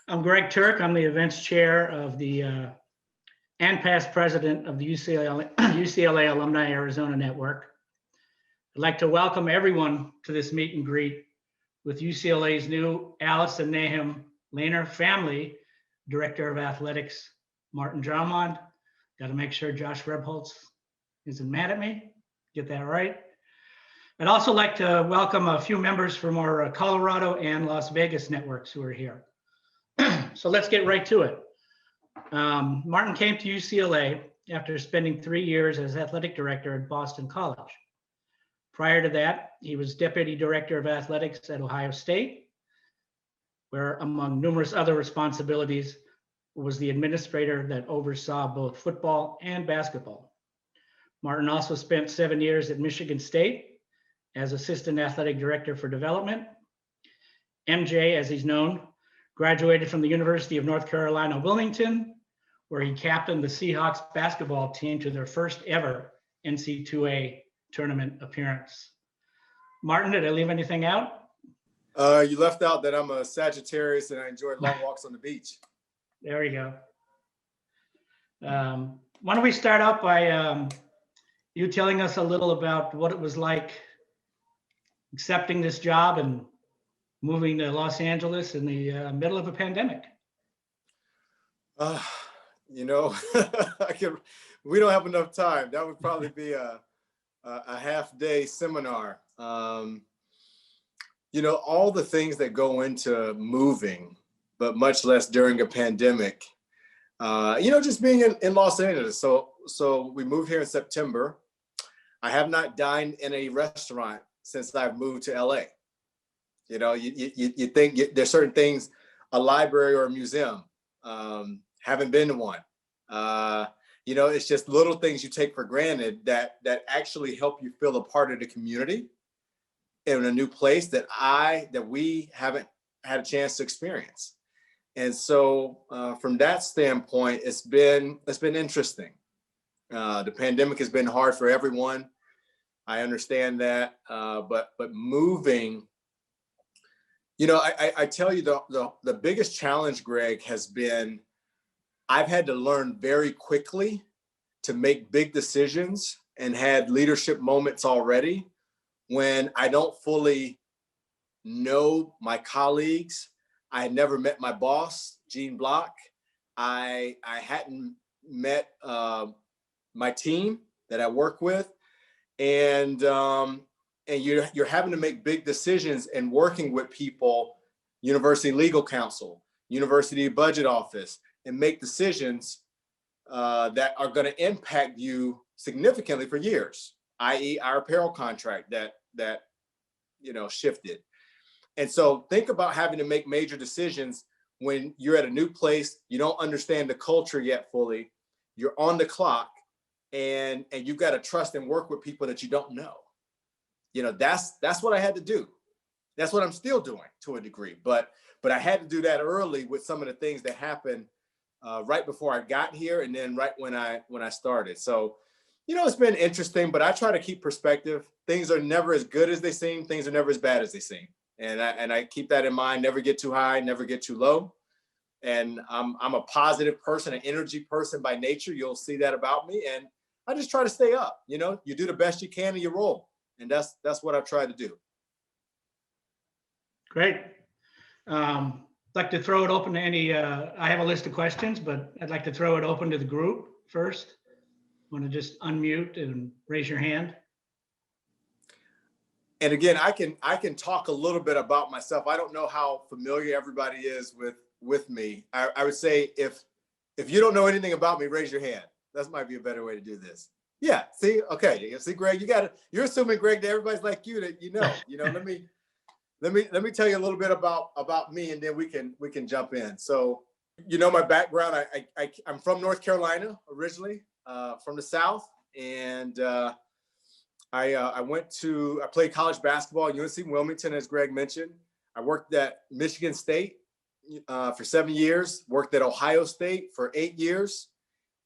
I'm Greg Turk. I'm the events chair of the and past president of the UCLA Alumni Arizona Network. I'd like to welcome everyone to this meet and greet with UCLA's new Alice and Nahum Lainer family director of athletics, Martin Jarmond. Got to make sure Josh Rebholz isn't mad at me. Get that right. I'd also like to welcome a few members from our Colorado and Las Vegas networks who are here. So let's get right to it. Martin came to UCLA after spending 3 years as athletic director at Boston College. Prior to that, he was deputy director of athletics at Ohio State, where among numerous other responsibilities was the administrator that oversaw both football and basketball. Martin also spent 7 years at Michigan State as assistant athletic director for development. MJ, as he's known, graduated from the University of North Carolina, Wilmington, where he captained the Seahawks basketball team to their first ever NC2A tournament appearance. Martin, did I leave anything out? You left out that I'm a Sagittarius and I enjoy long walks on the beach. There we go. Why don't we start out by you telling us a little about what it was like accepting this job and moving to Los Angeles in the middle of a pandemic? We don't have enough time. That would probably be a half-day seminar. All the things that go into moving, but much less during a pandemic. Just being in Los Angeles. So we moved here in September. I have not dined in a restaurant since I've moved to LA. You think there's certain things, a library or a museum, haven't been to one. It's just little things you take for granted that actually help you feel a part of the community in a new place that we haven't had a chance to experience. And so from that standpoint, it's been interesting. The pandemic has been hard for everyone. I understand that, but moving, I tell you the biggest challenge, Greg, has been I've had to learn very quickly to make big decisions and had leadership moments already when I don't fully know my colleagues. I had never met my boss, Gene Block. I hadn't met my team that I work with. And you're having to make big decisions and working with people, university legal counsel, university budget office, and make decisions that are going to impact you significantly for years, i.e. our apparel contract that shifted. And so think about having to make major decisions when you're at a new place, you don't understand the culture yet fully, you're on the clock, and you've got to trust and work with people that you don't know. That's what I had to do. That's what I'm still doing to a degree, but I had to do that early with some of the things that happened right before I got here, and then right when I started. So, it's been interesting, but I try to keep perspective. Things are never as good as they seem. Things are never as bad as they seem. And I keep that in mind. Never get too high, never get too low. And I'm a positive person, an energy person by nature. You'll see that about me. And I just try to stay up. You do the best you can and you roll. And that's what I've tried to do. Great. I'd like to throw it open to any, I have a list of questions, but I'd like to throw it open to the group first. Want to just unmute and raise your hand? And again, I can talk a little bit about myself. I don't know how familiar everybody is with me. I would say if you don't know anything about me, raise your hand. That might be a better way to do this. Yeah. See, okay. See, Greg, you're assuming, Greg, that everybody's like you, that let me tell you a little bit about me, and then we can jump in. So, my background, I'm from North Carolina originally, from the South, and I played college basketball at UNC Wilmington, as Greg mentioned. I worked at Michigan State for 7 years, worked at Ohio State for 8 years,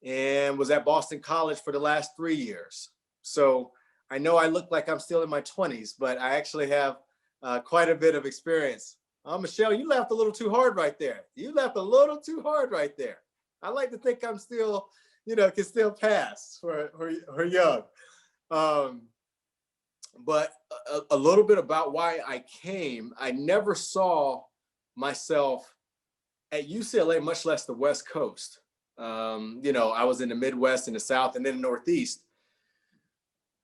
and was at Boston College for the last 3 years. So I know I look like I'm still in my 20s, but I actually have quite a bit of experience Michelle, you laughed a little too hard right there. You laughed a little too hard right there. I like to think I'm still, can still pass for young. But a little bit about why I came. I never saw myself at UCLA, much less the West Coast. I was in the Midwest and the South and then the Northeast.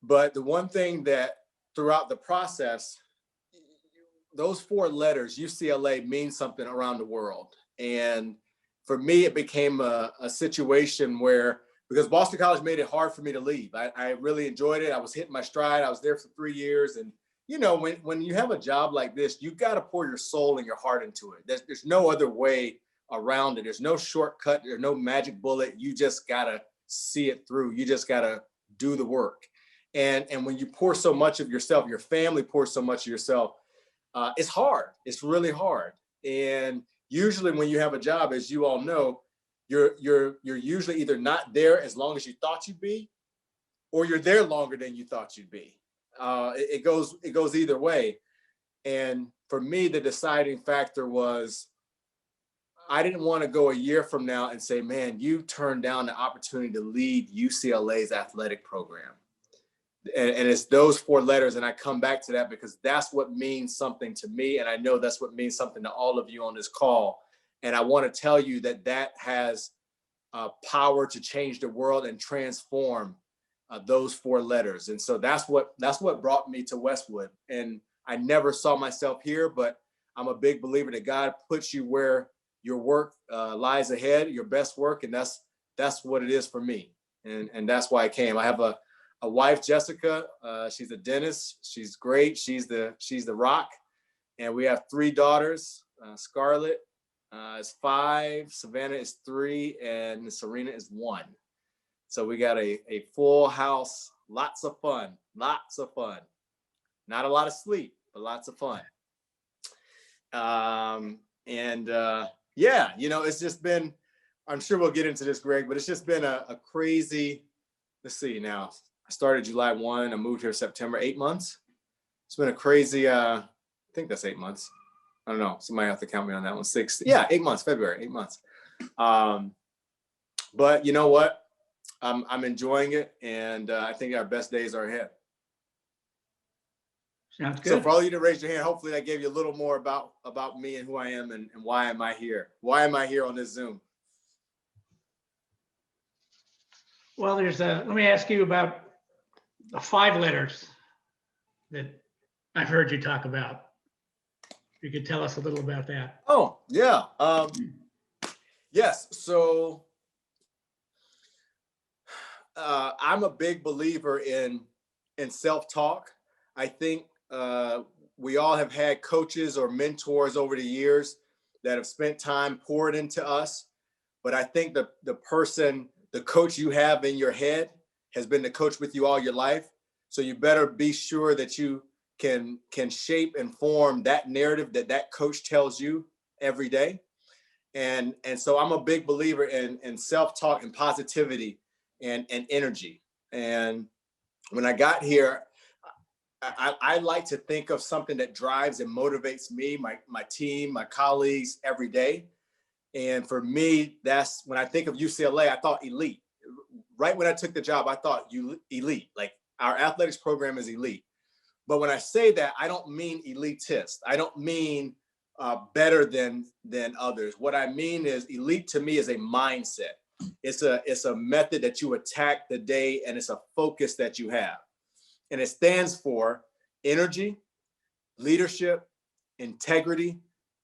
But the one thing that throughout the process, those 4 letters, UCLA, means something around the world. And for me, it became a situation where, because Boston College made it hard for me to leave. I really enjoyed it. I was hitting my stride. I was there for 3 years. And, when you have a job like this, you got to pour your soul and your heart into it. There's no other way around it. There's no shortcut. There's no magic bullet. You just got to see it through. You just got to do the work. And when you pour so much of yourself, your family pours so much of yourself, it's hard. It's really hard. And usually when you have a job, as you all know, you're usually either not there as long as you thought you'd be, or you're there longer than you thought you'd be. It goes either way. And for me, the deciding factor was, I didn't want to go a year from now and say, man, you turned down the opportunity to lead UCLA's athletic program. And it's those 4 letters. And I come back to that because that's what means something to me. And I know that's what means something to all of you on this call. And I want to tell you that has power to change the world and transform those 4 letters. And so that's what brought me to Westwood. And I never saw myself here, but I'm a big believer that God puts you where your work lies ahead, your best work. And that's what it is for me. And that's why I came. I have a wife, Jessica. She's a dentist. She's great. She's the rock. And we have 3 daughters. Scarlett is 5, Savannah is 3, and Serena is 1. So we got a full house, lots of fun. Not a lot of sleep, but lots of fun. It's just been, I'm sure we'll get into this, Greg, but it's just been a crazy, let's see now. I started July 1. I moved here September, 8 months. It's been a crazy, I think that's 8 months. I don't know. Somebody have to count me on that one. 6. Yeah, 8 months, February, 8 months. But you know what? I'm enjoying it. And I think our best days are ahead. Sounds good. So for all you to raise your hand, hopefully that gave you a little more about me and who I am and why am I here? Why am I here on this Zoom? Well, let me ask you about the 5 letters that I've heard you talk about. You could tell us a little about that. Oh, yeah. Yes. So I'm a big believer in self-talk. I think we all have had coaches or mentors over the years that have spent time poured into us. But I think the coach you have in your head has been the coach with you all your life. So you better be sure that you can shape and form that narrative that coach tells you every day. And so I'm a big believer in self-talk and positivity and energy. And when I got here, I like to think of something that drives and motivates me, my team, my colleagues every day. And for me, that's when I think of UCLA, I thought elite. Right when I took the job, I thought elite, like our athletics program is elite. But when I say that, I don't mean elitist. I don't mean better than others. What I mean is elite to me is a mindset. It's a method that you attack the day, and it's a focus that you have. And it stands for energy, leadership, integrity,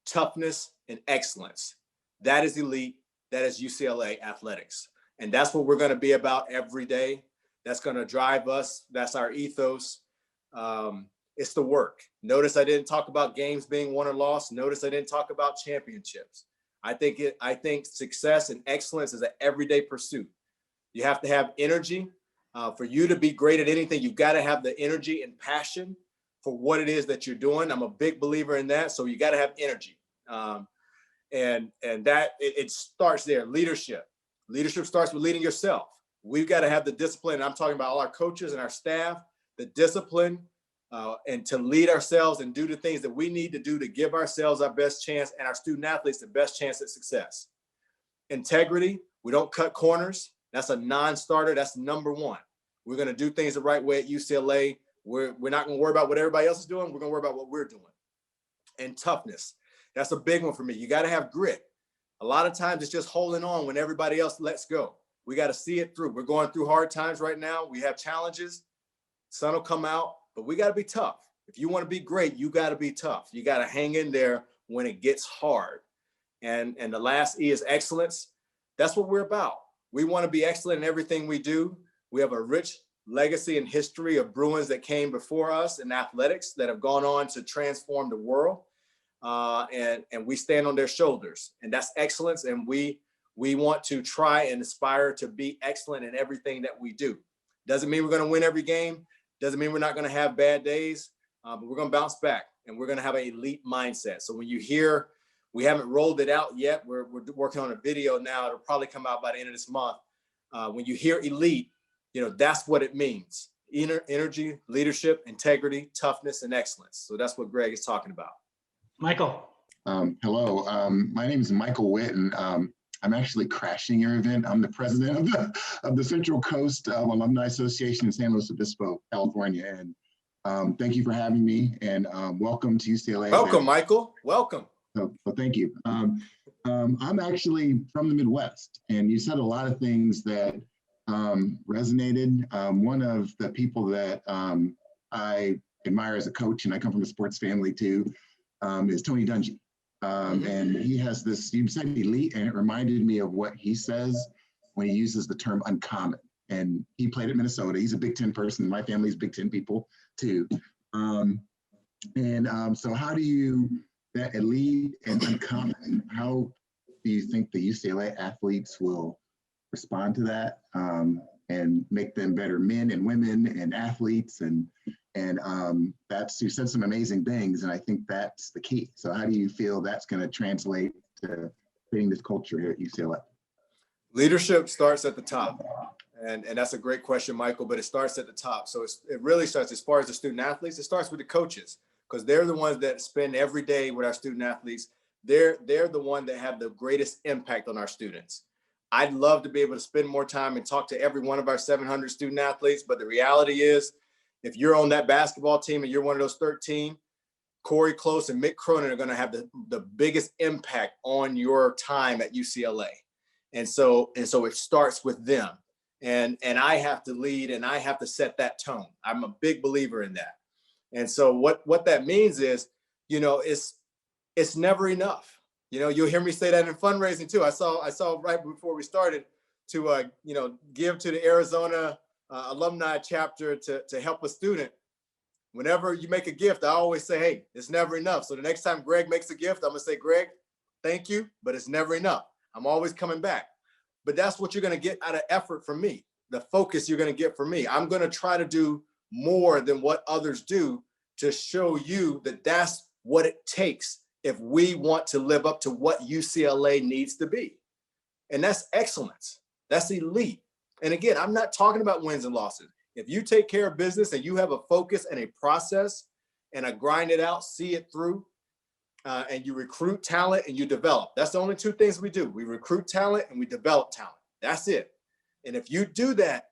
toughness, and excellence. That is elite. That is UCLA athletics. And that's what we're going to be about every day. That's going to drive us. That's our ethos. It's the work. Notice I didn't talk about games being won or lost. Notice I didn't talk about championships. I think success and excellence is an everyday pursuit. You have to have energy. For you to be great at anything, you've got to have the energy and passion for what it is that you're doing. I'm a big believer in that. So you got to have energy. And that it starts there. Leadership starts with leading yourself. We've got to have the discipline. And I'm talking about all our coaches and our staff, the discipline and to lead ourselves and do the things that we need to do to give ourselves our best chance and our student athletes the best chance at success. Integrity, we don't cut corners. That's a non-starter. That's number one. We're going to do things the right way at UCLA. We're not going to worry about what everybody else is doing. We're going to worry about what we're doing. And toughness, that's a big one for me. You got to have grit. A lot of times it's just holding on when everybody else lets go. We got to see it through. We're going through hard times right now. We have challenges. Sun will come out, but we got to be tough. If you want to be great, you got to be tough. You got to hang in there when it gets hard. And the last E is excellence. That's what we're about. We want to be excellent in everything we do. We have a rich legacy and history of Bruins that came before us in athletics that have gone on to transform the world. And we stand on their shoulders, and that's excellence. And we want to try and aspire to be excellent in everything that we do. Doesn't mean we're going to win every game. Doesn't mean we're not going to have bad days, but we're going to bounce back, and we're going to have an elite mindset. So when you hear, we haven't rolled it out yet. We're working on a video now. It'll probably come out by the end of this month. When you hear elite, that's what it means. Energy, leadership, integrity, toughness, and excellence. So that's what Greg is talking about. Michael. Hello, my name is Michael Whitten. I'm actually crashing your event. I'm the president of the Central Coast Alumni Association in San Luis Obispo, California. And thank you for having me, and welcome to UCLA. Welcome, Michael. Welcome. So thank you. I'm actually from the Midwest, and you said a lot of things that resonated. One of the people that I admire as a coach, and I come from a sports family too, is Tony Dungy. And he has this, you said elite, and it reminded me of what he says when he uses the term uncommon. And he played at Minnesota. He's a Big Ten person. My family's Big Ten people too. So how do you, that elite and uncommon, how do you think the UCLA athletes will respond to that and make them better men and women and athletes? And that's, you said some amazing things, and I think that's the key. So how do you feel that's going to translate to creating this culture here at UCLA? Leadership starts at the top. And that's a great question, Michael, but it starts at the top. So it really starts, as far as the student athletes, it starts with the coaches, because they're the ones that spend every day with our student athletes. They're the one that have the greatest impact on our students. I'd love to be able to spend more time and talk to every one of our 700 student athletes, but the reality is, if you're on that basketball team and you're one of those 13, Corey Close and Mick Cronin are going to have the biggest impact on your time at UCLA. And so it starts with them. And I have to lead, and I have to set that tone. I'm a big believer in that. And so what that means is, it's never enough. You'll hear me say that in fundraising too. I saw right before we started to give to the Arizona Alumni Chapter to help a student. Whenever you make a gift, I always say, hey, it's never enough. So the next time Greg makes a gift, I'm gonna say, Greg, thank you, but it's never enough. I'm always coming back. But that's what you're gonna get out of effort from me. The focus you're gonna get from me. I'm gonna try to do more than what others do to show you that that's what it takes if we want to live up to what UCLA needs to be. And that's excellence. That's elite. And again, I'm not talking about wins and losses. If you take care of business and you have a focus and a process and a grind it out, see it through, and you recruit talent and you develop. That's the only two things we do. We recruit talent and we develop talent. That's it. And if you do that,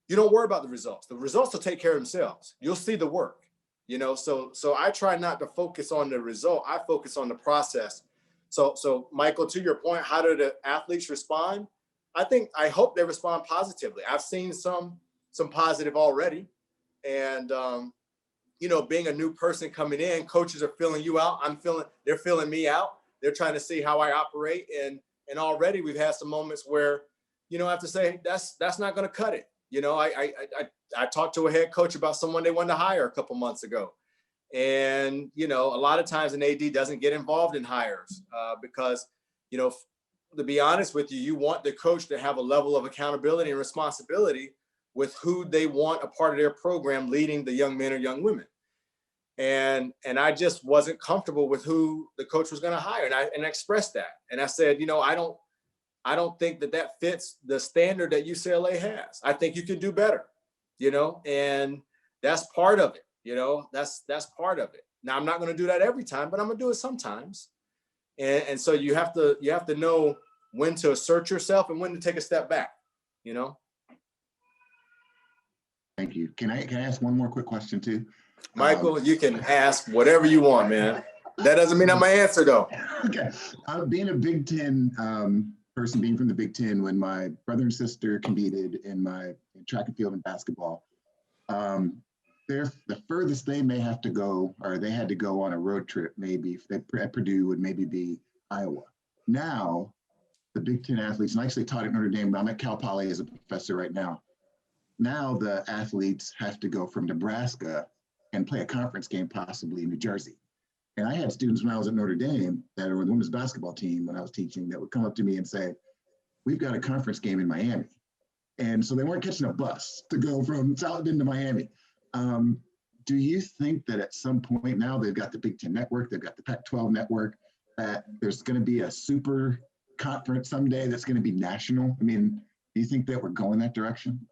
you don't worry about the results. The results will take care of themselves. You'll see the work, so I try not to focus on the result. I focus on the process. So Michael, to your point, how do the athletes respond? I hope they respond positively. I've seen some positive already. And, being a new person coming in, coaches are filling you out. They're filling me out. They're trying to see how I operate. And already we've had some moments where, I have to say, that's not going to cut it. I talked to a head coach about someone they wanted to hire a couple months ago. And, a lot of times an AD doesn't get involved in hires because, to be honest with you, you want the coach to have a level of accountability and responsibility with who they want a part of their program leading the young men or young women. And I just wasn't comfortable with who the coach was going to hire. And I expressed that. And I said, I don't think that fits the standard that UCLA has. I think you can do better, and that's part of it. That's part of it. Now, I'm not going to do that every time, but I'm going to do it sometimes. And so you have to know when to assert yourself and when to take a step back, Thank you. Can I ask one more quick question too? Michael, you can ask whatever you want, man. That doesn't mean I'm going to answer though. Okay. Being a Big Ten person, being from the Big Ten, when my brother and sister competed in track and field and basketball, the furthest they may have to go, or they had to go on a road trip, maybe at Purdue, would maybe be Iowa. Now, the Big Ten athletes, and I actually taught at Notre Dame, but I'm at Cal Poly as a professor right now. Now the athletes have to go from Nebraska and play a conference game, possibly in New Jersey. And I had students when I was at Notre Dame that were the women's basketball team when I was teaching that would come up to me and say, we've got a conference game in Miami. And so they weren't catching a bus to go from South Bend to Miami. Do you think that at some point now they've got the Big Ten network, they've got the Pac-12 network, that there's going to be a super conference someday that's going to be national? I mean, do you think that we're going that direction?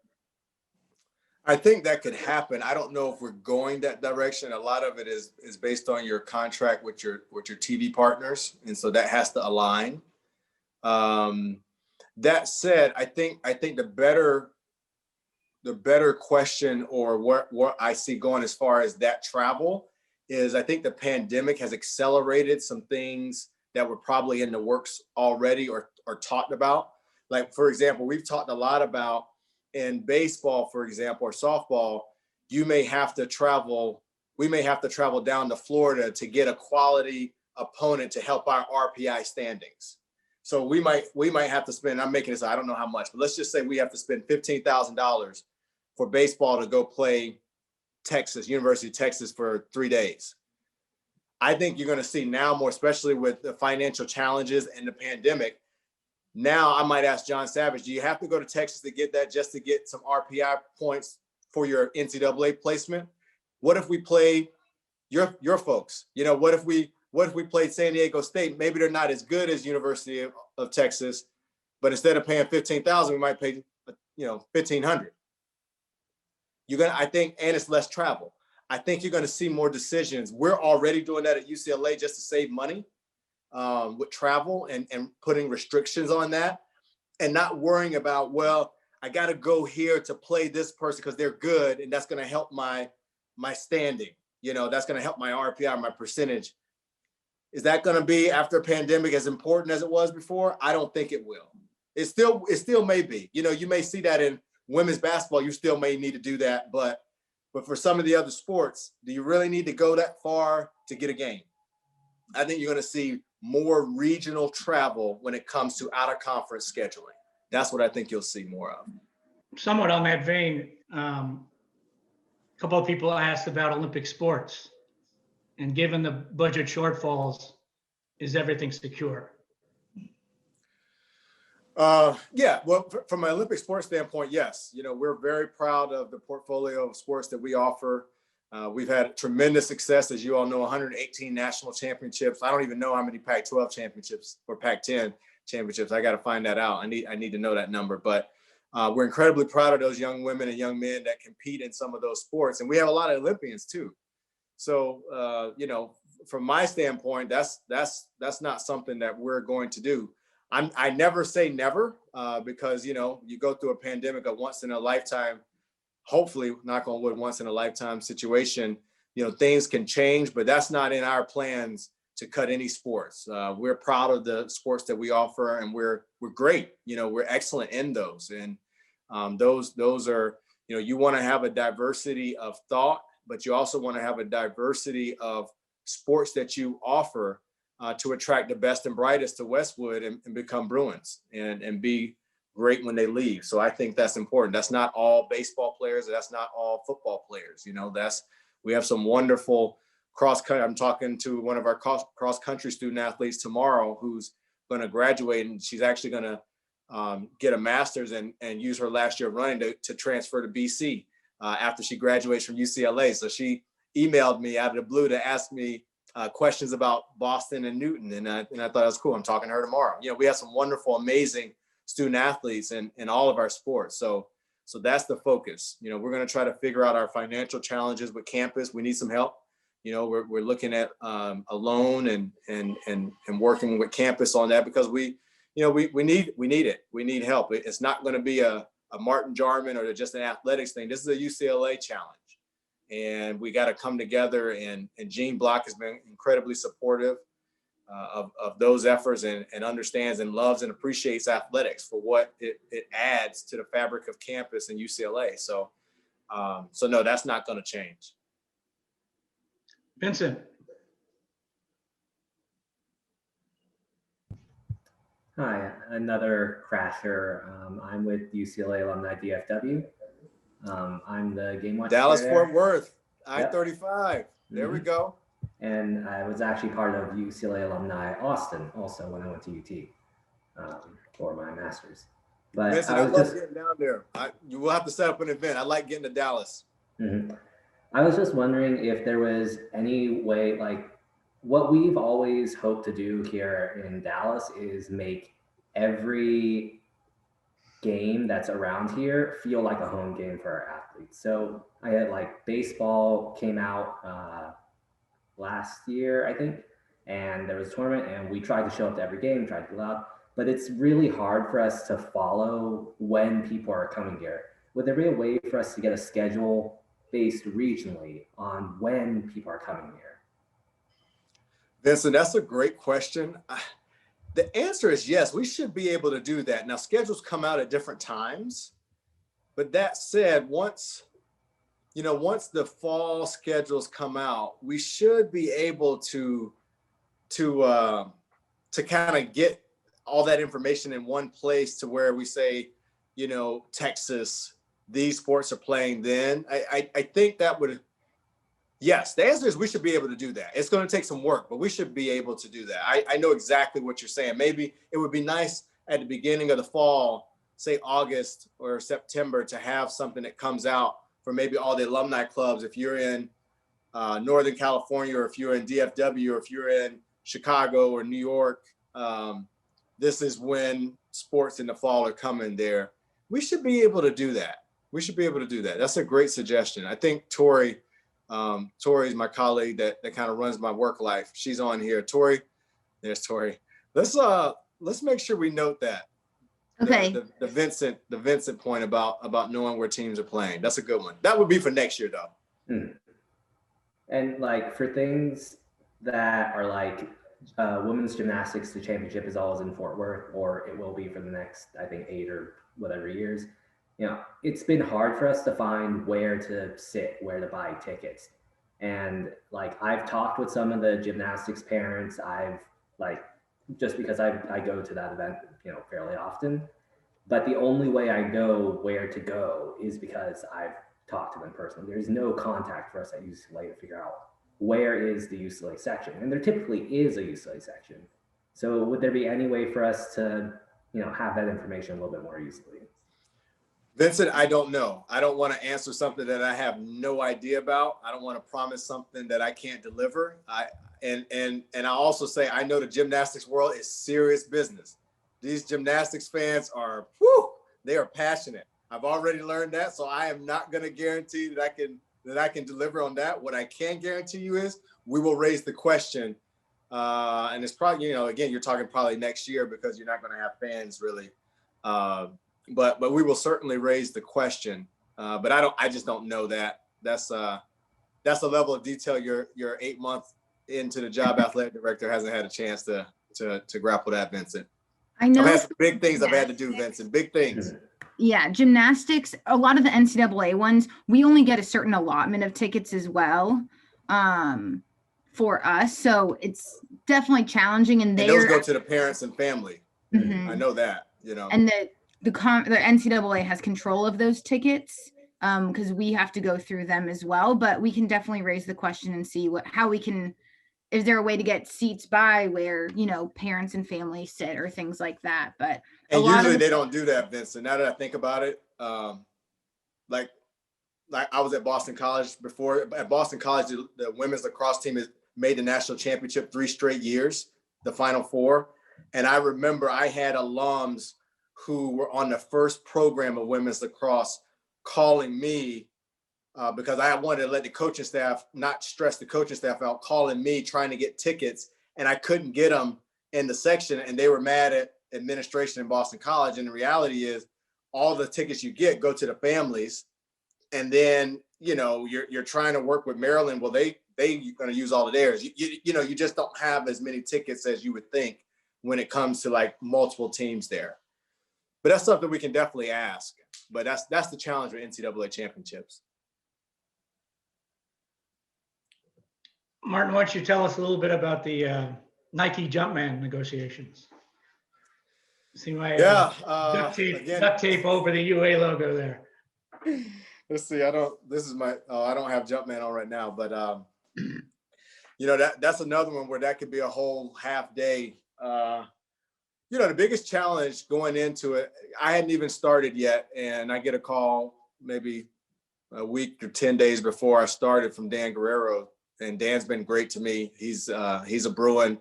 I think that could happen. I don't know if we're going that direction. A lot of it is based on your contract with your TV partners, and so that has to align. That said, I think the better question, or what I see going as far as that travel, is I think the pandemic has accelerated some things that were probably in the works already or talked about. Like, for example, we've talked a lot about in baseball, for example, or softball, we may have to travel down to Florida to get a quality opponent to help our RPI standings. So we might have to spend, I'm making this, I don't know how much, but let's just say we have to spend $15,000 for baseball to go play University of Texas for 3 days. I think you're going to see now more, especially with the financial challenges and the pandemic. Now I might ask John Savage, do you have to go to Texas to get that, just to get some RPI points for your NCAA placement? What if we play your folks? What if we played San Diego State? Maybe they're not as good as University of Texas, but instead of paying $15,000, we might pay $1,500. I think, and it's less travel. I think you're going to see more decisions. We're already doing that at UCLA just to save money. With travel and putting restrictions on that, and not worrying about, well, I got to go here to play this person because they're good, and that's going to help my standing. That's going to help my RPI, my percentage. Is that going to be, after a pandemic, as important as it was before? I don't think it will. It still may be. You may see that in women's basketball. You still may need to do that, but for some of the other sports, do you really need to go that far to get a game? I think you're going to see more regional travel when it comes to out-of-conference scheduling. That's what I think you'll see more of. Somewhat on that vein, a couple of people asked about Olympic sports, and given the budget shortfalls, is everything secure? Yeah, well, from an Olympic sports standpoint, yes. We're very proud of the portfolio of sports that we offer. We've had tremendous success, as you all know, 118 national championships. I don't even know how many Pac-12 championships or Pac-10 championships. I got to find that out. I need to know that number. But we're incredibly proud of those young women and young men that compete in some of those sports. And we have a lot of Olympians too. So, from my standpoint, that's not something that we're going to do. I never say never, because, you go through a pandemic, a once in a lifetime, hopefully, knock on wood, once in a lifetime situation. Things can change, but that's not in our plans to cut any sports. We're proud of the sports that we offer, and we're great. We're excellent in those. And those are, you want to have a diversity of thought, but you also want to have a diversity of sports that you offer to attract the best and brightest to Westwood and become Bruins and be great when they leave. So I think that's important. That's not all baseball players. That's not all football players. We have some wonderful cross-country. I'm talking to one of our cross-country student athletes tomorrow who's going to graduate, and she's actually going to get a master's and use her last year of running to transfer to BC after she graduates from UCLA. So she emailed me out of the blue to ask me questions about Boston and Newton. And I thought it was cool. I'm talking to her tomorrow. We have some wonderful, amazing student athletes in all of our sports. So So that's the focus. You know, we're going to try to figure out our financial challenges with campus. We need some help. You know, we're looking at a loan and working with campus on that, because we need it. We need help. It's not going to be a Martin Jarmond or just an athletics thing. This is a UCLA challenge, and we got to come together. And Gene Block has been incredibly supportive of those efforts, and understands and loves and appreciates athletics for what it adds to the fabric of campus and UCLA. So no, that's not going to change. Vincent. Hi, another crasher. I'm with UCLA Alumni DFW. I'm the game watch. Dallas Fort Worth, I-35. There we go. And I was actually part of UCLA Alumni Austin also when I went to UT for my master's. But Vincent, I love getting down there. You will have to set up an event. I like getting to Dallas. I was just wondering if there was any way, like what we've always hoped to do here in Dallas is make every game that's around here feel like a home game for our athletes. So I had like baseball came out last year, I think, and there was a tournament, and we tried to show up to every game, tried to be loud, but it's really hard for us to follow when people are coming here. Would there be a way for us to get a schedule based regionally on when people are coming here? Vincent, that's a great question. The answer is yes, we should be able to do that. Now, schedules come out at different times, but that said, once the fall schedules come out, we should be able to kind of get all that information in one place, to where we say, you know, Texas, these sports are playing then. I think that would, yes, the answer is we should be able to do that. It's going to take some work, but we should be able to do that. I know exactly what you're saying. Maybe it would be nice at the beginning of the fall, say August or September, to have something that comes out for maybe all the alumni clubs. If you're in Northern California, or if you're in DFW, or if you're in Chicago or New York, this is when sports in the fall are coming there. We should be able to do that. That's a great suggestion. I think Tori is my colleague that kind of runs my work life. She's on here. Tori, there's Tori. Let's make sure we note that. Okay. The Vincent point about knowing where teams are playing. That's a good one. That would be for next year though. And like for things that are like women's gymnastics, the championship is always in Fort Worth, or it will be for the next, I think, 8 or whatever years. You know, it's been hard for us to find where to sit, where to buy tickets. And like, I've talked with some of the gymnastics parents. I've like, just because I go to that event, you know, fairly often, but the only way I know where to go is because I've talked to them personally. There's no contact for us at UCLA to figure out where is the UCLA section. And there typically is a UCLA section. So would there be any way for us to, you know, have that information a little bit more easily? Vincent, I don't know. I don't want to answer something that I have no idea about. I don't want to promise something that I can't deliver. And I also say, I know the gymnastics world is serious business. These gymnastics fans are, they are passionate. I've already learned that, so I am not going to guarantee that I can deliver on that. What I can guarantee you is we will raise the question, and it's probably, you know, again, you're talking probably next year because you're not going to have fans really. But we will certainly raise the question. But I just don't know that. That's a level of detail your 8-month into the job athletic director hasn't had a chance to grapple that, Vincent. I know. I've had some big things I've had to do, Vincent. Big things. Yeah, gymnastics, a lot of the NCAA ones, we only get a certain allotment of tickets as well for us. So it's definitely challenging. And those go to the parents and family. Mm-hmm. I know that, you know. And the NCAA has control of those tickets because we have to go through them as well. But we can definitely raise the question and see how we can, is there a way to get seats by where, you know, parents and families sit or things like that. But usually they don't do that, Vincent. Now that I think about it, like I was at Boston College before. At Boston College, the women's lacrosse team has made the national championship 3 straight years, the Final Four. And I remember I had alums who were on the first program of women's lacrosse calling me because I wanted to let the coaching staff, not stress the coaching staff out, calling me trying to get tickets, and I couldn't get them in the section, and they were mad at administration in Boston College. And the reality is all the tickets you get go to the families, and then you're trying to work with Maryland. Well, they going to use all of theirs. You just don't have as many tickets as you would think when it comes to like multiple teams there. But that's something we can definitely ask. But that's the challenge with NCAA championships. Martin, why don't you tell us a little bit about the Nike Jumpman negotiations? See my duct tape over the UA logo there. Let's see. I don't have Jumpman on right now, but that's another one where that could be a whole half day. The biggest challenge going into it, I hadn't even started yet, and I get a call maybe a week or 10 days before I started from Dan Guerrero, and Dan's been great to me. He's a Bruin.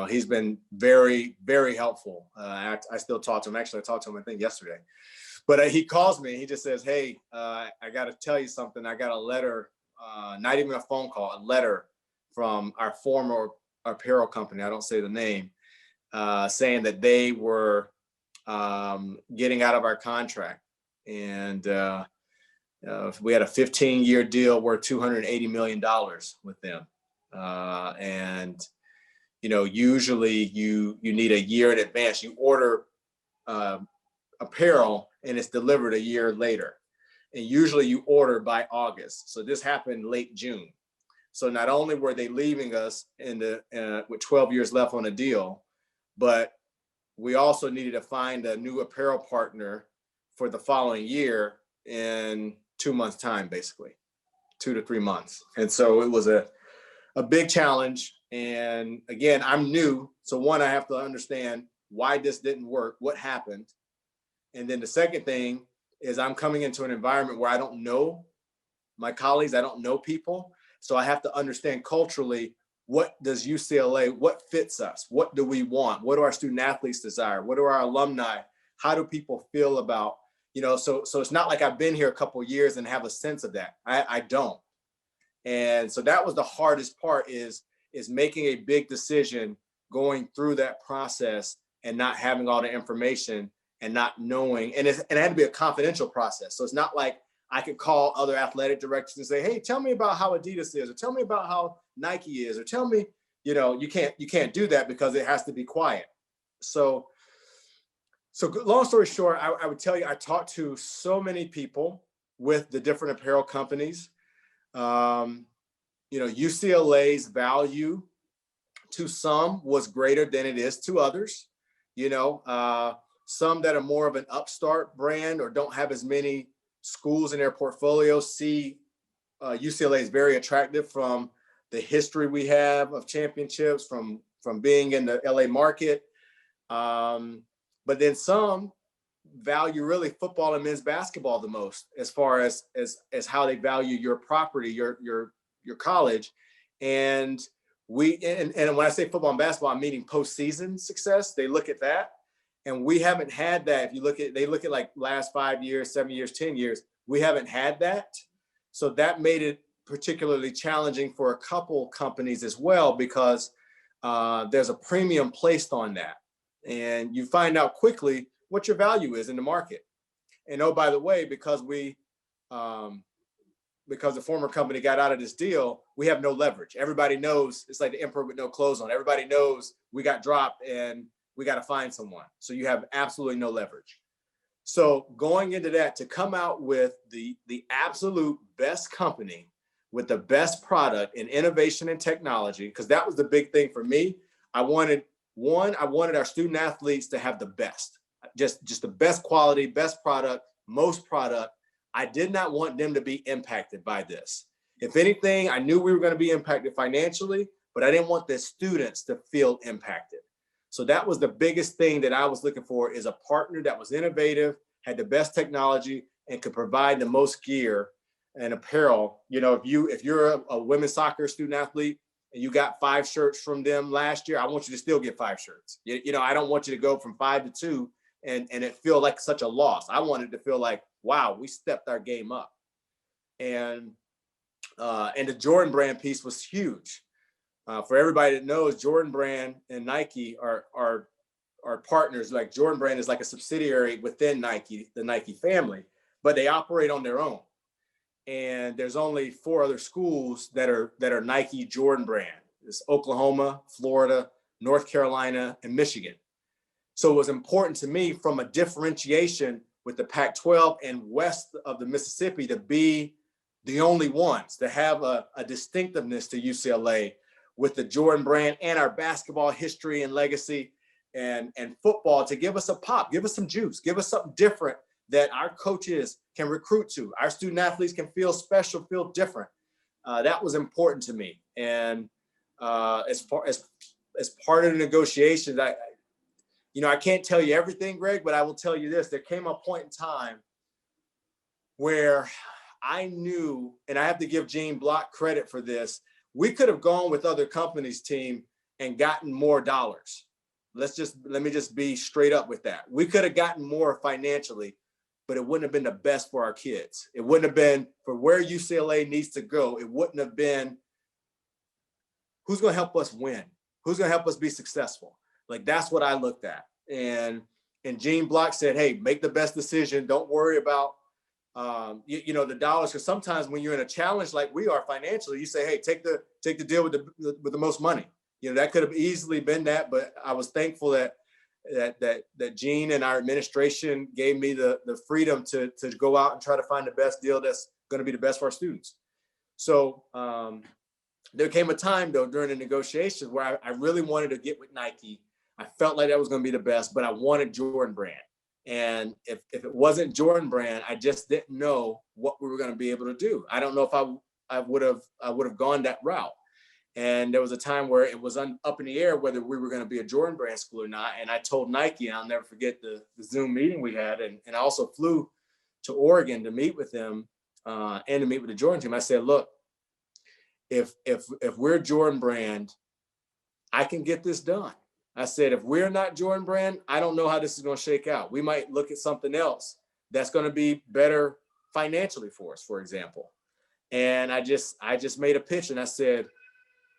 He's been very, very helpful. I still talk to him. Actually, I talked to him, I think, yesterday. But he calls me. He just says, hey, I got to tell you something. I got a letter, not even a phone call, a letter from our former apparel company. I don't say the name, saying that they were getting out of our contract. And we had a 15-year deal worth $280 million with them. Usually you need a year in advance. You order apparel and it's delivered a year later. And usually you order by August. So this happened late June. So not only were they leaving us with 12 years left on a deal, but we also needed to find a new apparel partner for the following year in 2 months' time, basically 2 to 3 months. And so it was a big challenge. And again, I'm new. So one, I have to understand why this didn't work, what happened. And then the second thing is I'm coming into an environment where I don't know my colleagues, I don't know people. So I have to understand culturally, what does UCLA, what fits us? What do we want? What do our student athletes desire? What do our alumni? How do people feel about, so it's not like I've been here a couple of years and have a sense of that. I don't. And so that was the hardest part is making a big decision, going through that process and not having all the information and not knowing, and it had to be a confidential process. So it's not like I could call other athletic directors and say, hey, tell me about how Adidas is, or tell me about how Nike is, or tell me, you can't do that because it has to be quiet. So long story short, I would tell you, I talked to so many people with the different apparel companies. UCLA's value to some was greater than it is to others. Some that are more of an upstart brand or don't have as many schools in their portfolio see UCLA is very attractive from the history we have of championships, from being in the LA market. But then some value really football and men's basketball the most, as far as how they value your property, your college. And when I say football and basketball, I'm meaning postseason success. They look at that. And we haven't had that. If they look at like last 5 years, 7 years, 10 years, we haven't had that. So that made it particularly challenging for a couple companies as well, because there's a premium placed on that. And you find out quickly what your value is in the market. And oh, by the way, because the former company got out of this deal, we have no leverage. Everybody knows it's like the emperor with no clothes on. Everybody knows we got dropped and we got to find someone. So you have absolutely no leverage. So going into that, to come out with the absolute best company with the best product in innovation and technology, because that was the big thing for me. I wanted our student athletes to have the best, just the best quality, best product, most product. I did not want them to be impacted by this. If anything, I knew we were going to be impacted financially, but I didn't want the students to feel impacted. So that was the biggest thing that I was looking for, is a partner that was innovative, had the best technology, and could provide the most gear and apparel. If you're a women's soccer student athlete and you got 5 shirts from them last year, I want you to still get 5 shirts. I don't want you to go from 5 to 2 and it feel like such a loss. I wanted to feel like wow, we stepped our game up. And the Jordan brand piece was huge. For everybody that knows, Jordan brand and Nike are partners. Like Jordan brand is like a subsidiary within Nike, the Nike family, but they operate on their own. And there's only 4 other schools that are Nike Jordan brand. It's Oklahoma, Florida, North Carolina, and Michigan. So it was important to me from a differentiation with the Pac-12 and west of the Mississippi to be the only ones to have a distinctiveness to UCLA with the Jordan brand and our basketball history and legacy and football, to give us a pop, give us some juice, give us something different that our coaches can recruit to. Our student athletes can feel special, feel different. That was important to me. And as part of the negotiations, I can't tell you everything, Greg, but I will tell you this. There came a point in time where I knew, and I have to give Gene Block credit for this, we could have gone with other companies' team and gotten more dollars. Let me just be straight up with that. We could have gotten more financially, but it wouldn't have been the best for our kids. It wouldn't have been for where UCLA needs to go. It wouldn't have been who's going to help us win, who's going to help us be successful. Like, that's what I looked at. And Gene Block said, hey, make the best decision. Don't worry about, the dollars. Because sometimes when you're in a challenge like we are financially, you say, hey, take the deal with the most money. That could have easily been that, but I was thankful that Gene and our administration gave me the freedom to go out and try to find the best deal that's going to be the best for our students. So there came a time, though, during the negotiations where I really wanted to get with Nike. I felt like that was going to be the best, but I wanted Jordan brand. And if it wasn't Jordan brand, I just didn't know what we were going to be able to do. I don't know if I would have gone that route. And there was a time where it was up in the air whether we were going to be a Jordan brand school or not. And I told Nike, and I'll never forget the Zoom meeting we had, and I also flew to Oregon to meet with them and to meet with the Jordan team. I said, look, if we're Jordan brand, I can get this done. I said, if we're not Jordan brand, I don't know how this is going to shake out. We might look at something else that's going to be better financially for us, for example. And I just made a pitch, and I said,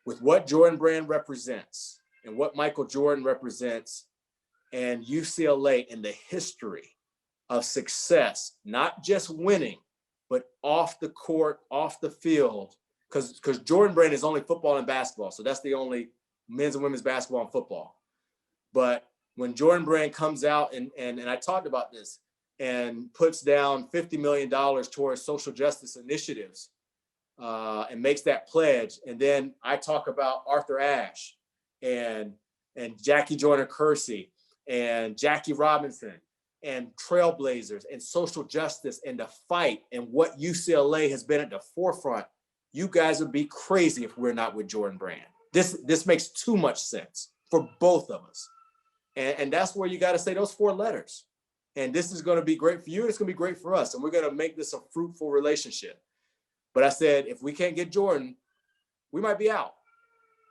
with what Jordan brand represents and what Michael Jordan represents and UCLA and the history of success, not just winning, but off the court, off the field, because Jordan brand is only football and basketball. So that's the only men's and women's basketball and football. But when Jordan brand comes out and I talked about this and puts down $50 million towards social justice initiatives, and makes that pledge. And then I talk about Arthur Ashe and Jackie Joyner-Kersee and Jackie Robinson and Trailblazers and social justice and the fight and what UCLA has been at the forefront. You guys would be crazy if we're not with Jordan brand. This makes too much sense for both of us. And that's where you got to say those 4 letters. And this is going to be great for you. It's going to be great for us. And we're going to make this a fruitful relationship. But I said, if we can't get Jordan, we might be out.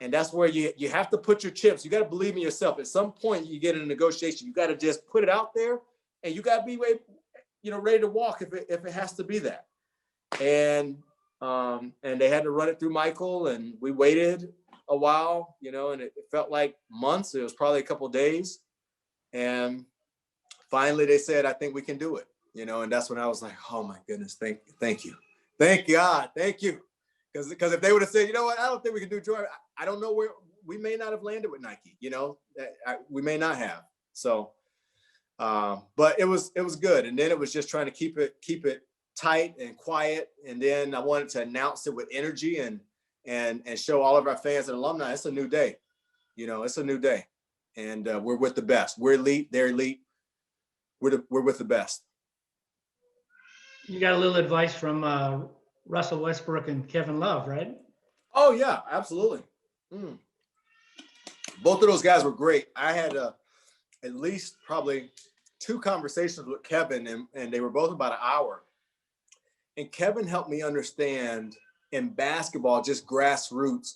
And that's where you have to put your chips. You got to believe in yourself. At some point, you get in a negotiation. You got to just put it out there, and you got to be ready to walk if it has to be that. And they had to run it through Michael, and we waited a while, and it felt like months. It was probably a couple of days, and finally they said, I think we can do it. And that's when I was like, oh my goodness, thank you. Thank God. Thank you. Because if they would have said, you know what, I don't think we can do Jordan, I don't know where we may not have landed with Nike, we may not have. So, but it was good. And then it was just trying to keep it tight and quiet. And then I wanted to announce it with energy and show all of our fans and alumni, it's a new day. It's a new day. And we're with the best. We're elite. They're elite. We're with the best. You got a little advice from Russell Westbrook and Kevin Love, right? Oh yeah, absolutely. Both of those guys were great. I had at least probably 2 conversations with Kevin, and they were both about an hour. And Kevin helped me understand in basketball, just grassroots,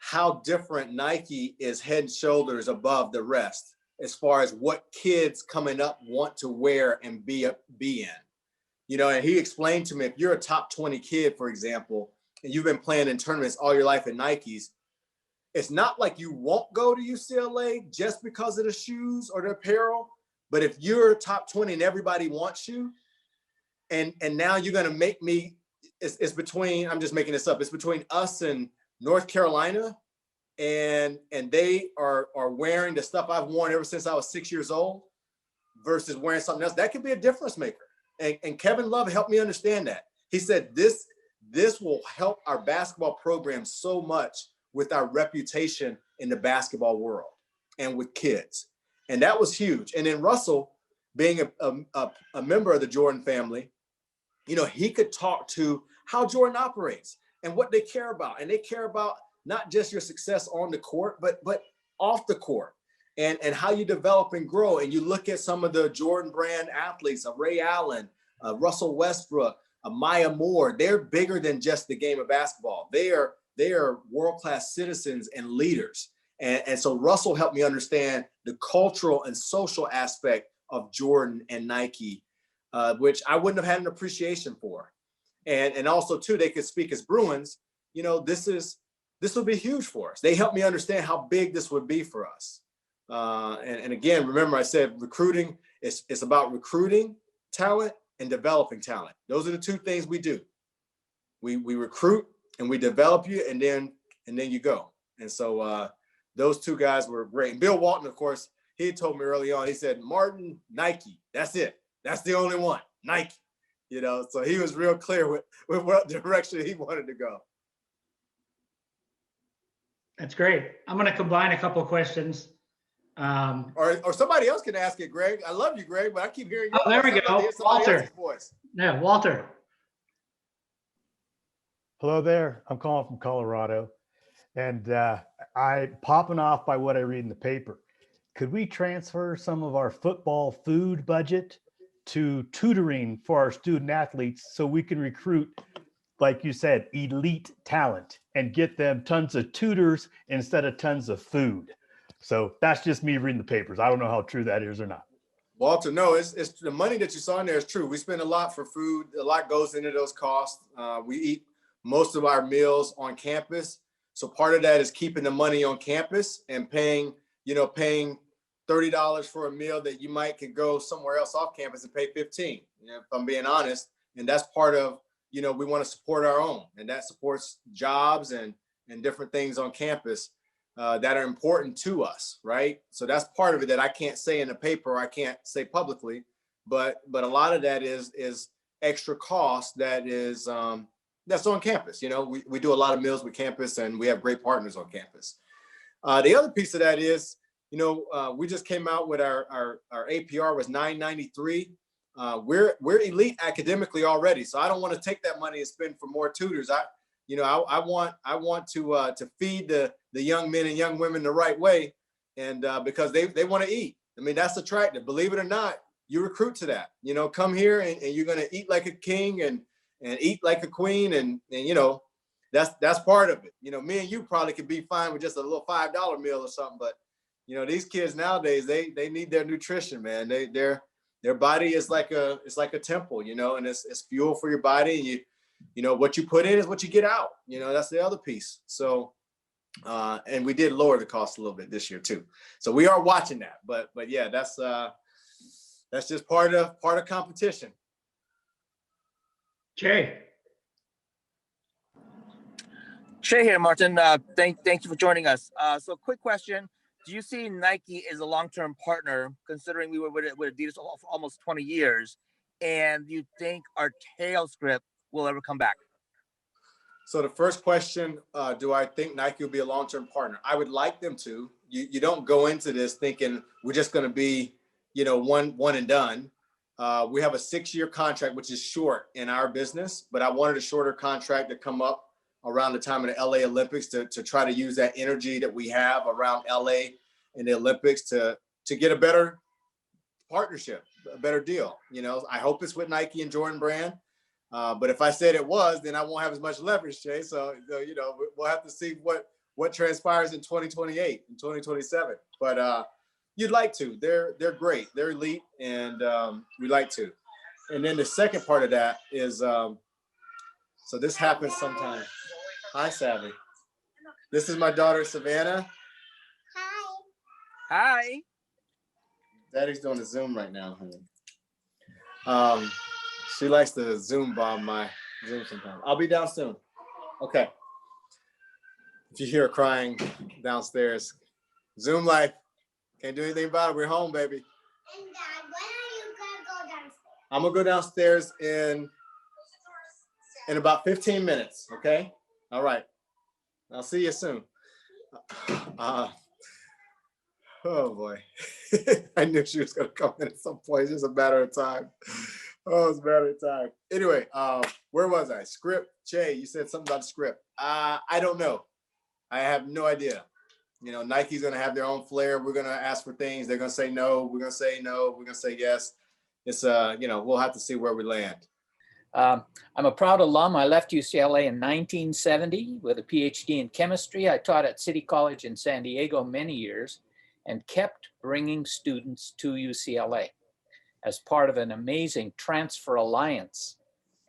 how different Nike is head and shoulders above the rest as far as what kids coming up want to wear and be in. You know, and he explained to me, if you're a top 20 kid, for example, and you've been playing in tournaments all your life at Nikes, it's not like you won't go to UCLA just because of the shoes or the apparel. But if you're top 20 and everybody wants you, and now you're going to make me, it's between, I'm just making this up, it's between us and North Carolina, and they are wearing the stuff I've worn ever since I was 6 years old versus wearing something else. That could be a difference maker. And Kevin Love helped me understand that. He said, this will help our basketball program so much with our reputation in the basketball world and with kids. And that was huge. And then Russell, being a member of the Jordan family, you know, he could talk to how Jordan operates and what they care about. And they care about not just your success on the court, but off the court, and how you develop and grow. And you look at some of the Jordan brand athletes, Ray Allen, Russell Westbrook, Maya Moore. They're bigger than just the game of basketball. They are world-class citizens and leaders. And so Russell helped me understand the cultural and social aspect of Jordan and Nike, which I wouldn't have had an appreciation for. And also too, they could speak as Bruins. You know, this would be huge for us. They helped me understand how big this would be for us. And again, remember I said recruiting, it's about recruiting talent and developing talent. Those are the two things we do. We recruit and we develop you, and then you go. And so those two guys were great. And Bill Walton, of course, he told me early on, he said, Martin, Nike, that's it. That's the only one, Nike. You know, so he was real clear with what direction he wanted to go. That's great. I'm going to combine a couple of questions. Or somebody else can ask it, Greg. I love you, Greg, but I keep hearing you. Oh, there we go. Walter. Voice. Yeah, Walter. Hello there. I'm calling from Colorado, and I popping off by what I read in the paper. Could we transfer some of our football food budget to tutoring for our student athletes so we can recruit, like you said, elite talent and get them tons of tutors instead of tons of food? So that's just me reading the papers. I don't know how true that is or not. Walter, no, it's the money that you saw in there is true. We spend a lot for food. A lot goes into those costs. We eat most of our meals on campus. So part of that is keeping the money on campus and paying $30 for a meal that you might could go somewhere else off campus and pay $15, if I'm being honest. And that's part of, we want to support our own, and that supports jobs and different things on campus that are important to us, right? So that's part of it that I can't say in the paper, or I can't say publicly, but a lot of that is extra cost that is that's on campus. We do a lot of meals with campus, and we have great partners on campus. The other piece of that is, we just came out with our APR was $993. We're elite academically already, so I don't want to take that money and spend for more tutors. I want to feed the young men and young women the right way, and because they want to eat. I mean, that's attractive. Believe it or not, you recruit to that. Come here and you're going to eat like a king and eat like a queen, and that's part of it. Me and you probably could be fine with just a little $5 meal or something, but these kids nowadays, they need their nutrition, man. Their body is like a temple, and it's fuel for your body, and what you put in is what you get out. That's the other piece. So, and we did lower the cost a little bit this year too. So we are watching that, but yeah, that's just part of competition. Jay here, Martin. Thank you for joining us. So quick question. Do you see Nike as a long-term partner, considering we were with Adidas for almost 20 years? And do you think our tail script will ever come back? So the first question, do I think Nike will be a long-term partner? I would like them to. You don't go into this thinking we're just going to be, one and done. We have a 6-year contract, which is short in our business, but I wanted a shorter contract to come up around the time of the LA Olympics to try to use that energy that we have around LA and the Olympics to get a better partnership, a better deal. I hope it's with Nike and Jordan brand. But if I said it was, then I won't have as much leverage, Jay. So we'll have to see what transpires in 2028 and 2027. But you'd like to. They're great. They're elite, and we like to. And then the second part of that is, so this happens sometime. Hi, Savvy. This is my daughter, Savannah. Hi. Daddy's doing a Zoom right now, honey. She likes to Zoom bomb my Zoom sometimes. I'll be down soon. Okay. If you hear her crying downstairs, Zoom life. Can't do anything about it. We're home, baby. And Dad, when are you gonna go downstairs? I'm gonna go downstairs in about 15 minutes. Okay. All right. I'll see you soon. Oh boy. I knew she was gonna come in at some point. It's just a matter of time. Oh, it's a matter of time. Anyway, where was I? Script. Che, you said something about the script. I don't know. I have no idea. You know, Nike's gonna have their own flair. We're gonna ask for things. They're gonna say no. We're gonna say no. We're gonna say yes. It's you know, we'll have to see where we land. I'm a proud alum. I left UCLA in 1970 with a PhD in chemistry. I taught at City College in San Diego many years and kept bringing students to UCLA as part of an amazing Transfer Alliance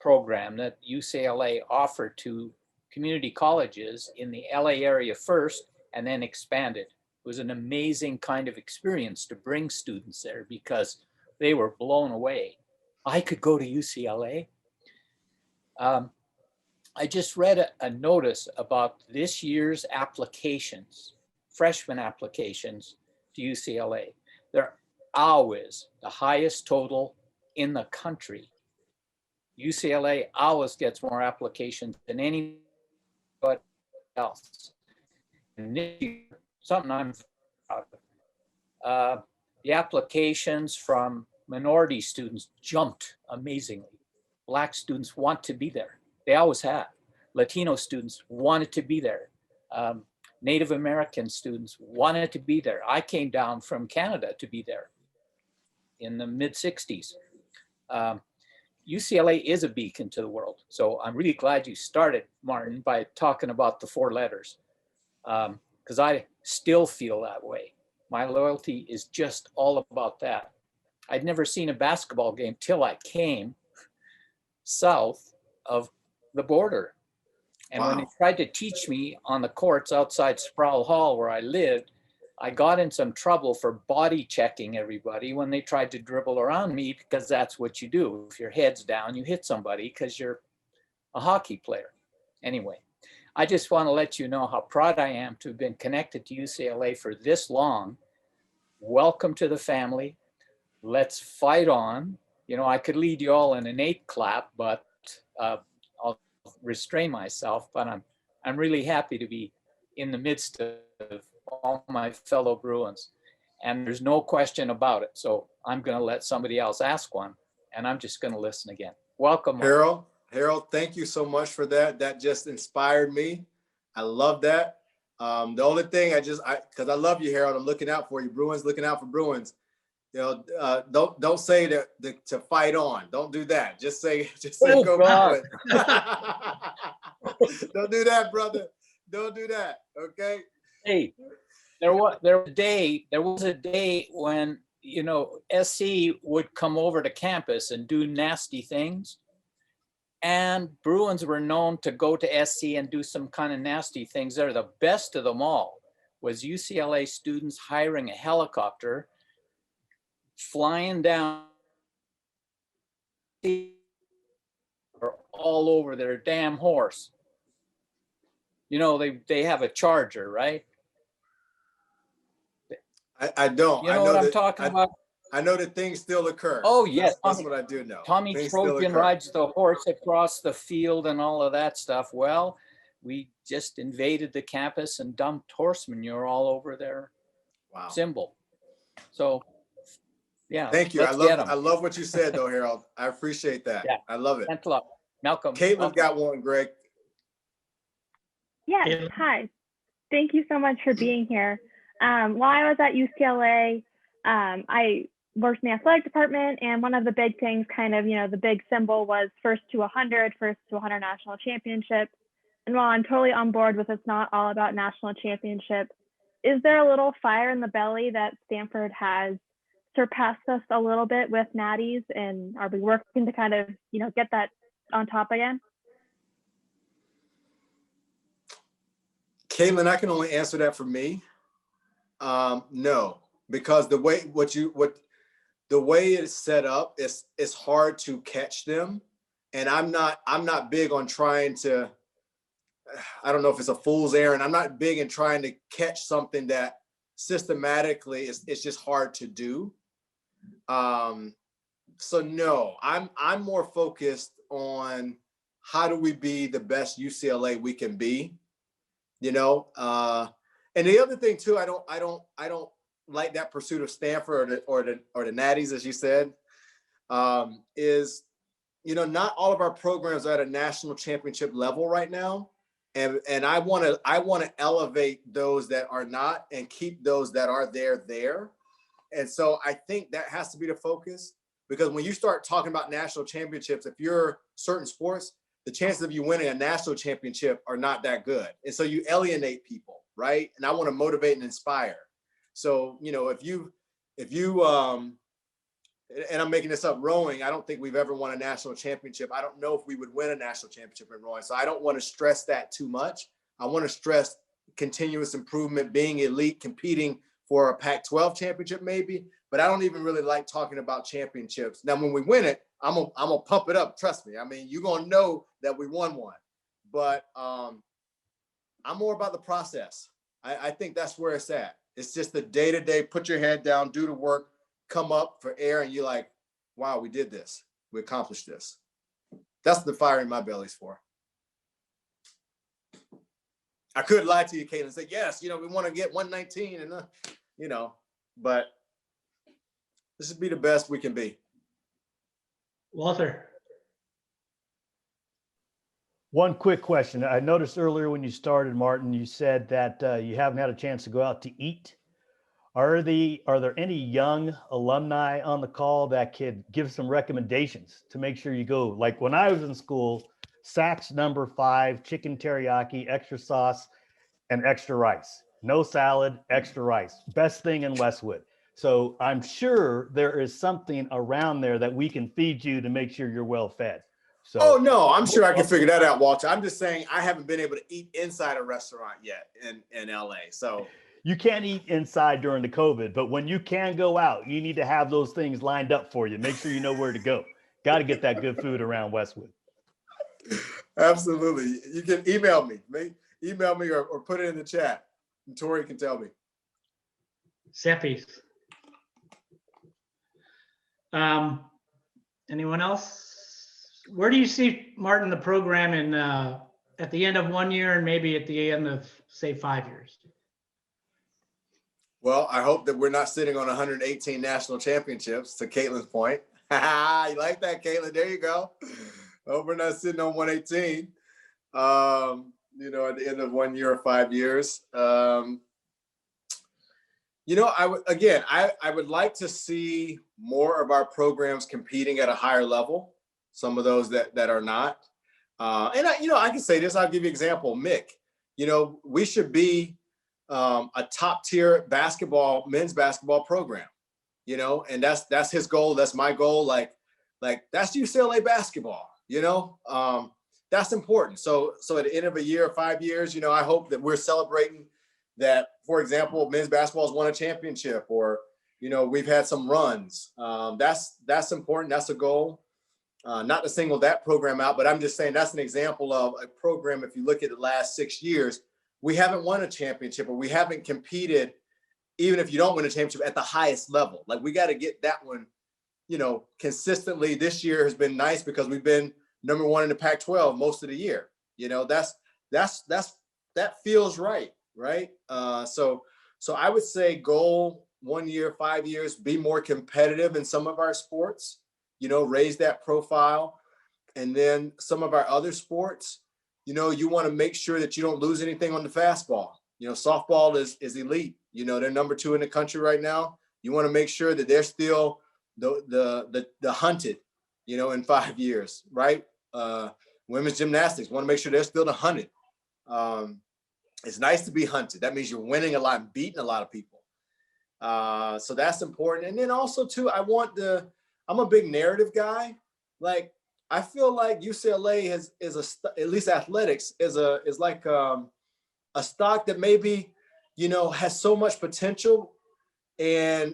program that UCLA offered to community colleges in the LA area first and then expanded. It was an amazing kind of experience to bring students there because they were blown away. I could go to UCLA. I just read a notice about this year's applications, freshman applications to UCLA. They're always the highest total in the country. UCLA always gets more applications than anybody else. And this year, something I'm proud of. The applications from minority students jumped amazingly. Black students want to be there. They always have. Latino students wanted to be there. Native American students wanted to be there. I came down from Canada to be there in the mid 60s. UCLA is a beacon to the world. So I'm really glad you started, Martin, by talking about the 4 letters, because I still feel that way. My loyalty is just all about that. I'd never seen a basketball game till I came south of the border. And when they tried to teach me on the courts outside Sproul Hall where I lived, I got in some trouble for body checking everybody when they tried to dribble around me, because that's what you do. If your head's down, you hit somebody because you're a hockey player. Anyway, I just want to let you know how proud I am to have been connected to UCLA for this long. Welcome to the family. Let's fight on. You know, I could lead you all in an 8 clap, but I'll restrain myself. But I'm really happy to be in the midst of all my fellow Bruins, and there's no question about it. So I'm going to let somebody else ask one, and I'm just going to listen again. Welcome, Harold. Harold, thank you so much for that. That just inspired me. I love that. The only thing because I love you, Harold. I'm looking out for you. Bruins, looking out for Bruins. You know, don't say to fight on. Don't do that. Just say go Bruins. Don't do that, brother. Don't do that. Okay. Hey, there was a day when, you know, SC would come over to campus and do nasty things, and Bruins were known to go to SC and do some kind of nasty things there. The best of them all was UCLA students hiring a helicopter, flying down all over their damn horse. You know, they have a Charger, right? I don't. You know what I'm talking about? I know that things still occur. Oh, yes. That's what I do know. Tommy Trojan rides the horse across the field and all of that stuff. Well, we just invaded the campus and dumped horse manure all over their symbol. So, yeah. Thank you. I love what you said, though, Harold. I appreciate that. Yeah. I love it. Thanks a lot. Malcolm. Caitlin's got one, Greg. Yes. Hi. Thank you so much for being here. While I was at UCLA, I worked in the athletic department, and one of the big things, kind of, you know, the big symbol was first to 100 national championship. And while I'm totally on board with it's not all about national championship, is there a little fire in the belly that Stanford has surpassed us a little bit with natties, and are we working to kind of, get that on top again? Caitlin, I can only answer that for me. No, because the way the way it's set up, it's hard to catch them, and I'm not big on trying to. I don't know if it's a fool's errand. I'm not big in trying to catch something that systematically it's just hard to do. So no, I'm more focused on how do we be the best UCLA we can be, and the other thing too, I don't like that pursuit of Stanford or the natties, as you said, is, not all of our programs are at a national championship level right now. And I want to elevate those that are not and keep those that are there. And so I think that has to be the focus, because when you start talking about national championships, if you're certain sports, the chances of you winning a national championship are not that good. And so you alienate people, right? And I want to motivate and inspire. So, if you, and I'm making this up, rowing, I don't think we've ever won a national championship. I don't know if we would win a national championship in rowing. So I don't want to stress that too much. I want to stress continuous improvement, being elite, competing for a Pac-12 championship maybe, but I don't even really like talking about championships. Now, when we win it, I'm gonna pump it up. Trust me. I mean, you're gonna know that we won one, but I'm more about the process. I think that's where it's at. It's just the day-to-day, put your head down, do the work, come up for air, and you're like, wow, we did this. We accomplished this. That's the fire in my belly's for. I could lie to you, Caitlin, and say, yes, we want to get 119 and, but this should be the best we can be. Walter. One quick question. I noticed earlier when you started, Martin, you said that you haven't had a chance to go out to eat. Are there any young alumni on the call that could give some recommendations to make sure you go? Like when I was in school, Saks number 5, chicken teriyaki, extra sauce, and extra rice. No salad, extra rice. Best thing in Westwood. So I'm sure there is something around there that we can feed you to make sure you're well fed. So, oh no, I'm sure I can figure that out, Walter. I'm just saying I haven't been able to eat inside a restaurant yet in LA. So you can't eat inside during the COVID, but when you can go out, you need to have those things lined up for you. Make sure you know where to go. Got to get that good food around Westwood. Absolutely. You can email me. Email me or put it in the chat. And Tori can tell me. Seppies. Anyone else? Where do you see, Martin, the program in at the end of 1 year and maybe at the end of, say, 5 years? Well, I hope that we're not sitting on 118 national championships, to Caitlin's point. You like that, Caitlin? There you go. I hope we're not sitting on 118, at the end of 1 year or 5 years. I would like to see more of our programs competing at a higher level. Some of those that are not. I can say this, I'll give you an example. Mick, we should be a top tier men's basketball program, and that's his goal. That's my goal. Like that's UCLA basketball, that's important. So at the end of a year, 5 years, I hope that we're celebrating that, for example, men's basketball has won a championship, or, we've had some runs. That's important. That's a goal. Not to single that program out, but I'm just saying that's an example of a program. If you look at the last 6 years, we haven't won a championship, or we haven't competed, even if you don't win a championship, at the highest level. Like, we got to get that one, consistently. This year has been nice because we've been number 1 in the Pac-12 most of the year. That feels right. So I would say goal 1 year, 5 years, be more competitive in some of our sports, raise that profile. And then some of our other sports, you want to make sure that you don't lose anything on the fastball. Softball is elite. They're number 2 in the country right now. You want to make sure that they're still the hunted, in 5 years, right? Women's gymnastics, want to make sure they're still the hunted. It's nice to be hunted. That means you're winning a lot and beating a lot of people. So that's important. And then also too, I'm a big narrative guy. Like, I feel like UCLA at least athletics is like a stock that maybe, has so much potential, and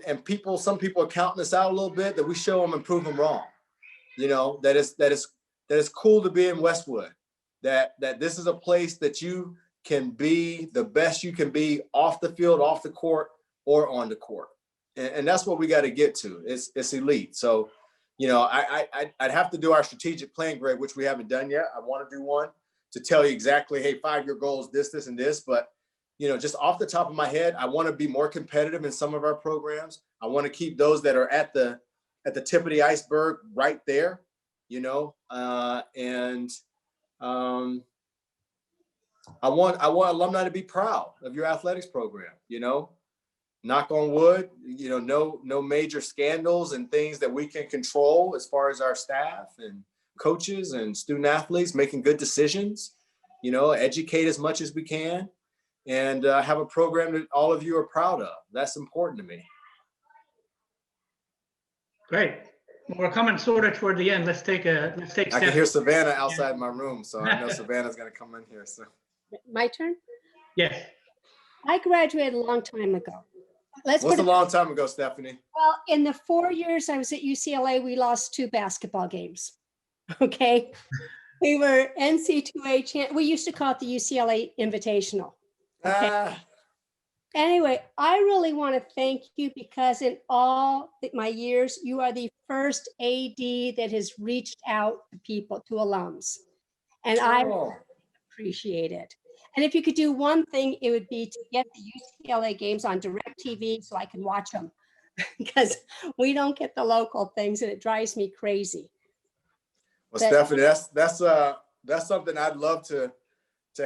some people are counting us out a little bit, that we show them and prove them wrong. That is cool to be in Westwood, that this is a place that you can be the best you can be off the field, off the court, or on the court. And that's what we got to get to. It's elite. So, I'd have to do our strategic plan, Greg, which we haven't done yet. I want to do one to tell you exactly, hey, 5-year goals, this, and this. But, just off the top of my head, I want to be more competitive in some of our programs. I want to keep those that are at the tip of the iceberg right there, and I want alumni to be proud of your athletics program, knock on wood, no major scandals and things that we can control as far as our staff and coaches and student athletes making good decisions, educate as much as we can, and have a program that all of you are proud of. That's important to me. Great. We're coming sort of toward the end. Let's take I can hear Savannah outside my room, so I know Savannah's going to come in here. So my turn? Yes. I graduated a long time ago. What's a long time ago, Stephanie? Well, in the 4 years I was at UCLA, we lost 2 basketball games. Okay. We were NC2A we used to call it the UCLA Invitational. Okay. Anyway, I really want to thank you, because in all my years, you are the first AD that has reached out to people, to alums. And I appreciate it. And if you could do one thing, it would be to get the UCLA games on DirecTV so I can watch them, because we don't get the local things and it drives me crazy. Well, Stephanie, that's something I'd love to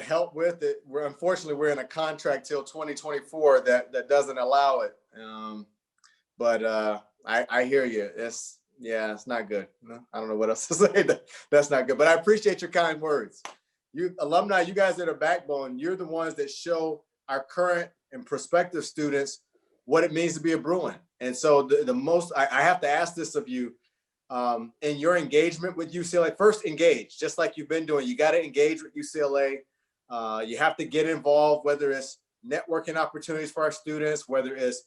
help with. Unfortunately, we're in a contract till 2024 that doesn't allow it. But I hear you. It's not good. I don't know what else to say. That's not good. But I appreciate your kind words. You alumni, you guys are the backbone. You're the ones that show our current and prospective students what it means to be a Bruin. And so the most, I have to ask this of you, in your engagement with UCLA, first engage, just like you've been doing. You got to engage with UCLA. You have to get involved, whether it's networking opportunities for our students, whether it's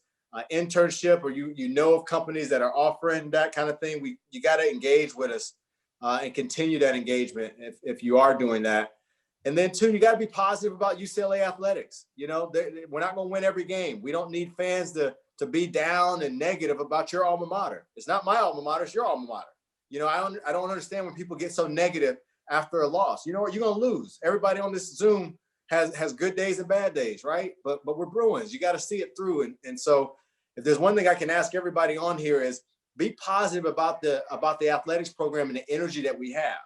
internship, or you know of companies that are offering that kind of thing. You got to engage with us and continue that engagement if you are doing that. And then 2, you got to be positive about UCLA athletics. We're not going to win every game. We don't need fans to be down and negative about your alma mater. It's not my alma mater, it's your alma mater. I don't understand when people get so negative after a loss. You know what? You're going to lose. Everybody on this Zoom has good days and bad days, right? But we're Bruins. You got to see it through. And so if there's one thing I can ask everybody on here is be positive about the athletics program and the energy that we have.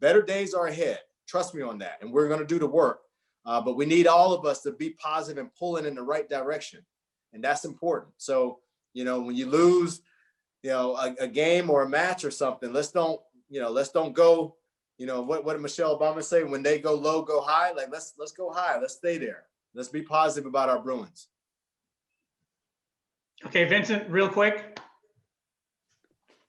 Better days are ahead. Trust me on that. And we're going to do the work. But we need all of us to be positive and pulling in the right direction. And that's important. So, when you lose, a game or a match or something, let's don't go, what did Michelle Obama say? When they go low, go high. Like, let's go high. Let's stay there. Let's be positive about our Bruins. Okay, Vincent, real quick.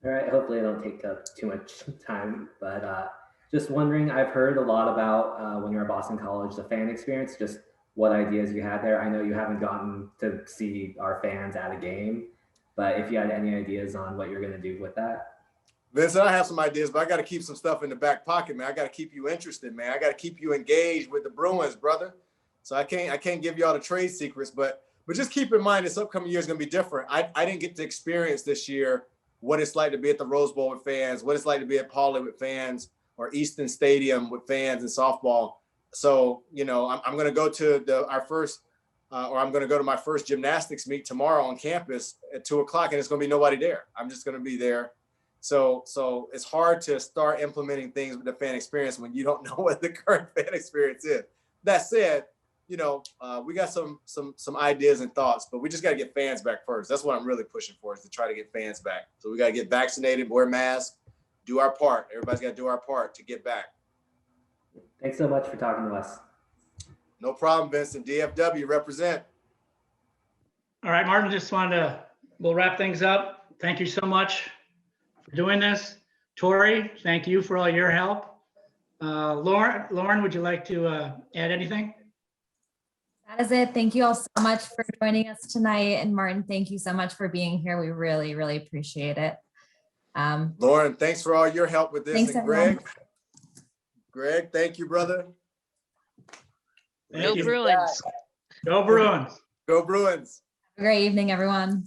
All right, hopefully I don't take up too much time, but just wondering, I've heard a lot about when you're at Boston College, the fan experience, just what ideas you had there. I know you haven't gotten to see our fans at a game, but if you had any ideas on what you're going to do with that. Vincent, I have some ideas, but I got to keep some stuff in the back pocket, man. I got to keep you interested, man. I got to keep you engaged with the Bruins, brother. So I can't give you all the trade secrets, but just keep in mind this upcoming year is going to be different. I didn't get to experience this year what it's like to be at the Rose Bowl with fans, what it's like to be at Pauley with fans, or Easton Stadium with fans in softball. So, I'm going to go to I'm going to go to my first gymnastics meet tomorrow on campus at 2:00, and it's going to be nobody there. I'm just going to be there. So it's hard to start implementing things with the fan experience when you don't know what the current fan experience is. That said, we got some ideas and thoughts, but we just got to get fans back first. That's what I'm really pushing for, is to try to get fans back. So we got to get vaccinated, wear masks, do our part. Everybody's got to do our part to get back. Thanks so much for talking to us. No problem, Vincent. DFW represent. All right, Martin, just wanted to, we'll wrap things up. Thank you so much for doing this. Tori, thank you for all your help. Lauren, would you like to add anything? That is it. Thank you all so much for joining us tonight. And Martin, thank you so much for being here. We really, really appreciate it. Lauren, thanks for all your help with this. Thanks, And everyone. Greg, thank you, brother. Thank you. Bruins. Go Bruins. Go Bruins. Have a great evening, everyone.